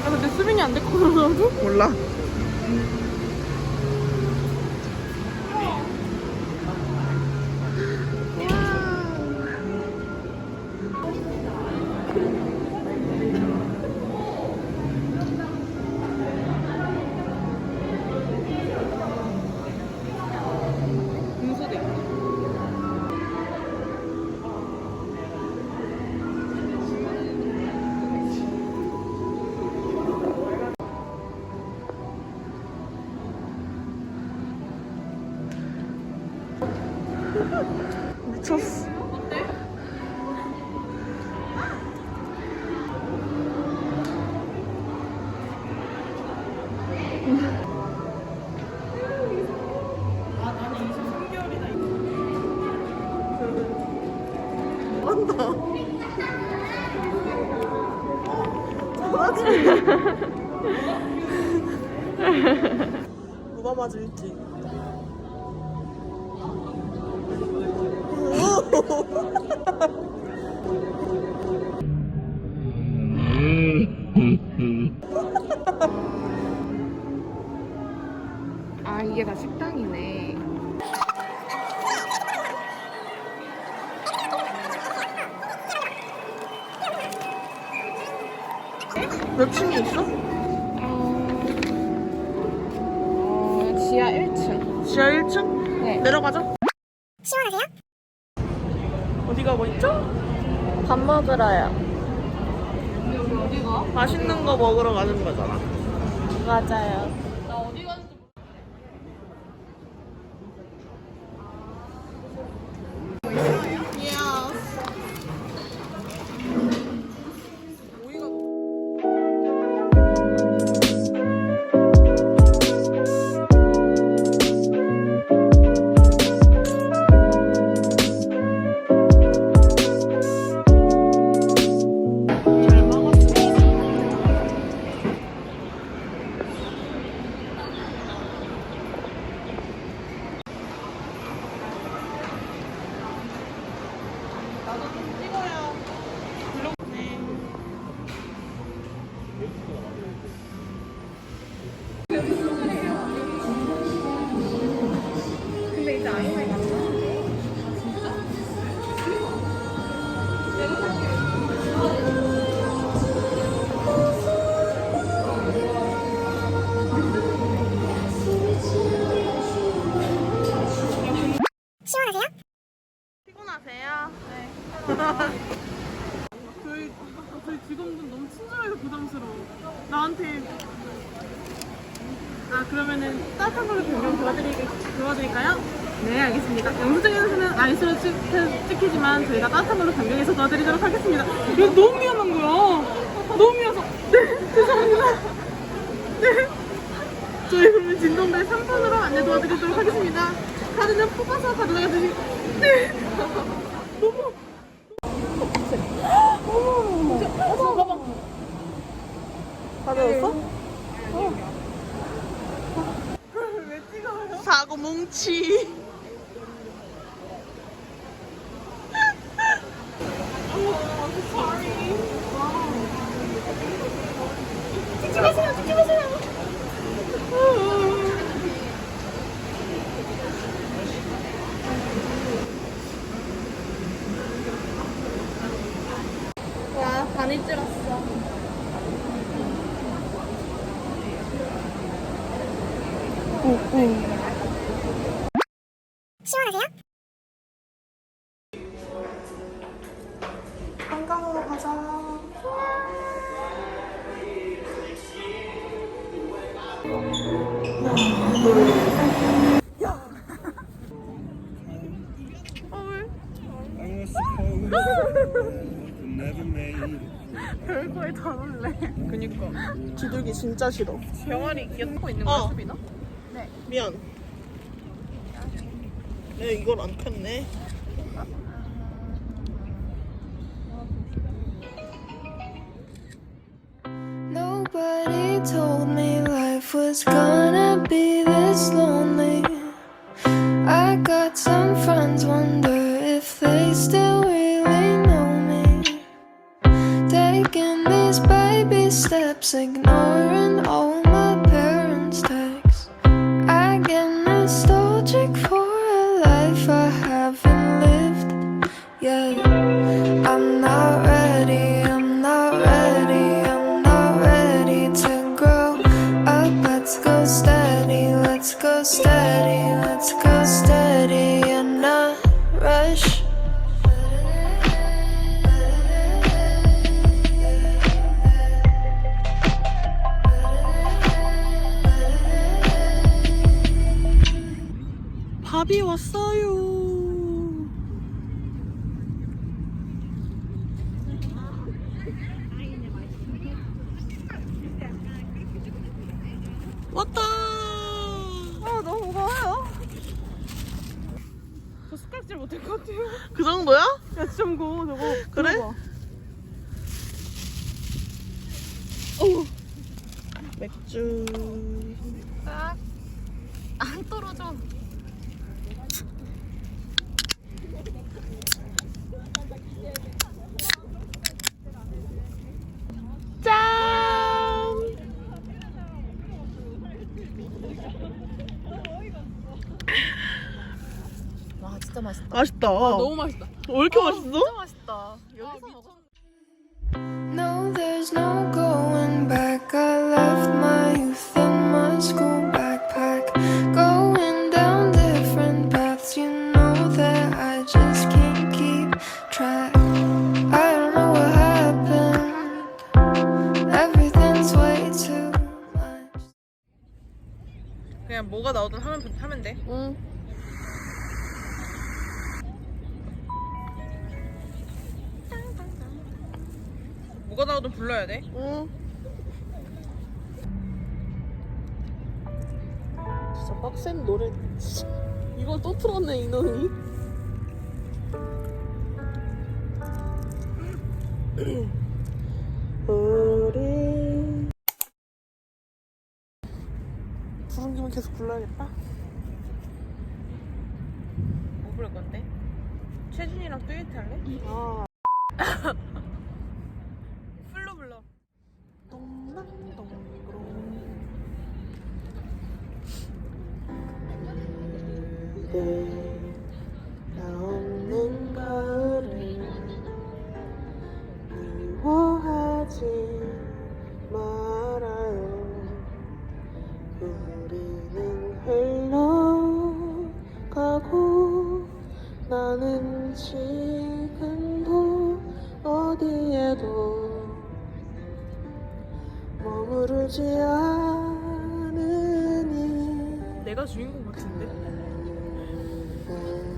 아, 근데 수빈이 안 데리고 그러더라고? 몰라. 미쳤어. 어때? 아, 나는 23개월이나 한다. 누가 맞을지. 아, 이게 다 식당이네. 몇 층이 있어? 지하 1층. 지하 1층? 네. 내려가자. 시원하세요? 어디 가고 있죠? 밥 먹으러요. 여기 어디가? 맛있는 거 먹으러 가는 거잖아. 맞아요. 나 어디 가는지 근데 이제 아이마이 갔는데. 시원하세요? 피곤하세요? 네. 저희 직원분 너무 친절해서 부담스러워. 나한테. 아, 그러면은 따뜻한 걸로 변경 도와드릴까요? 네, 알겠습니다. 영수증에서는 아이스로 찍히지만 저희가 따뜻한 걸로 변경해서 도와드리도록 하겠습니다. 이거 너무 미안한 거야. 너무 미안해서. 네, 죄송합니다. 네. 저희 그러면 진동대 3번으로 안내 도와드리도록 하겠습니다. 카드는 뽑아서 가져가 주시고. 네. 너무. 어머, 가방. 가져왔어? 왜 찍어요? 사고 뭉치. 찍지 마세요, 찍지 마세요. 와, 반이 찔렀어. 시원하세요? 한강으로 가자. 야. 별거에 다 놀래. 그니까. 비둘기 진짜 싫어. 병아리 귀엽고 있는 거야, 수빈아? 네. 미안. 네, 이걸 안 켰네. Nobody told me life was gonna be this lonely. I got some friends, wonder if they still really know me. Taking these baby steps, ignoring all my parents' texts. I get nostalgic for a life I haven't lived yet. I'm not ready, I'm not ready, I'm not ready to grow up. Let's go steady, let's go steady, let's go steady and not rush. 밥이 왔어요. 왔다. 아 너무 무거워요. 저 숟가락질 못할 것 같아요. 그 정도야? 야 진짜 무거워 저거. 그래? 들어봐. 맥주. 안 떨어져. 짠. 와 진짜 맛있다. 맛있다. 너무 맛있다. 왜 이렇게 맛있어? 진짜 맛있다. 여기서 먹어. No, there's no going back. I left my youth in my school backpack, going down different paths. You know that I just can't keep track. I don't know what happened. Everything's way too much. 그냥 뭐가 나오든 하면 돼. 응. 뭐가 나오든 불러야 돼. 응. 진짜 빡센 노래. 이걸 또 틀었네 이놈이. 우리 부른 김에 계속 불러야겠다. 뭐 부를 건데? 최준이랑 듀엣 할래? 아. 풀로 불러. 나 없는 가을을 미워하지 말아요. 우리는 흘러가고 나는 지금도 어디에도 머무르지 않으니. 내가 주인공 같은데?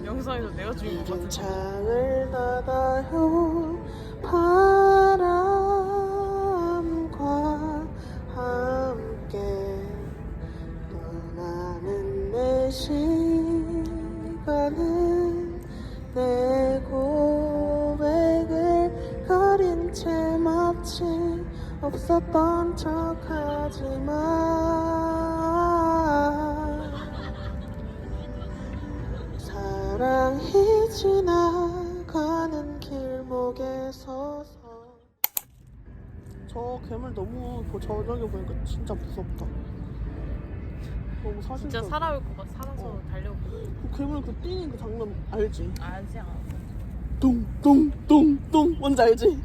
영상에서 내가 주인공 같은데? 창을 닫아요. 바람과 함께 떠나는 내 시간은 내 고백을 가린 채 마치 없었던 척하지만 사랑이 지나가는 길목에 서서. 저 괴물 너무 저녁에 보니까 진짜 무섭다. 너무 사실 진짜 살아올 것 같아. 살아서 달려올 것 같아. 그 괴물 그 뛰는 그 장면 알지? 알지 않아. 똥똥똥똥 뭔지 알지?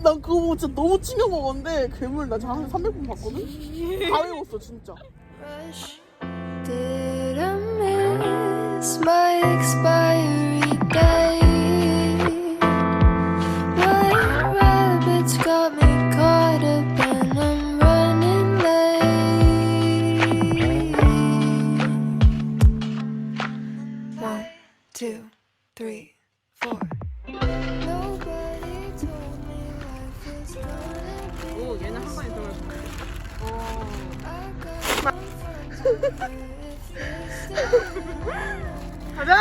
난 그거 보고 진짜 너무 충격 먹었는데 괴물 나 지금 한 300번 봤거든? 다 외웠어 진짜. Rush. Did I miss my expiry date? White rabbits got me caught up and I'm running late. 1, 2, 3, 4. Nobody told me life was gonna be. 오 얘는 한 번에 들어갈 거야. I got some friends over if they stay. 가자!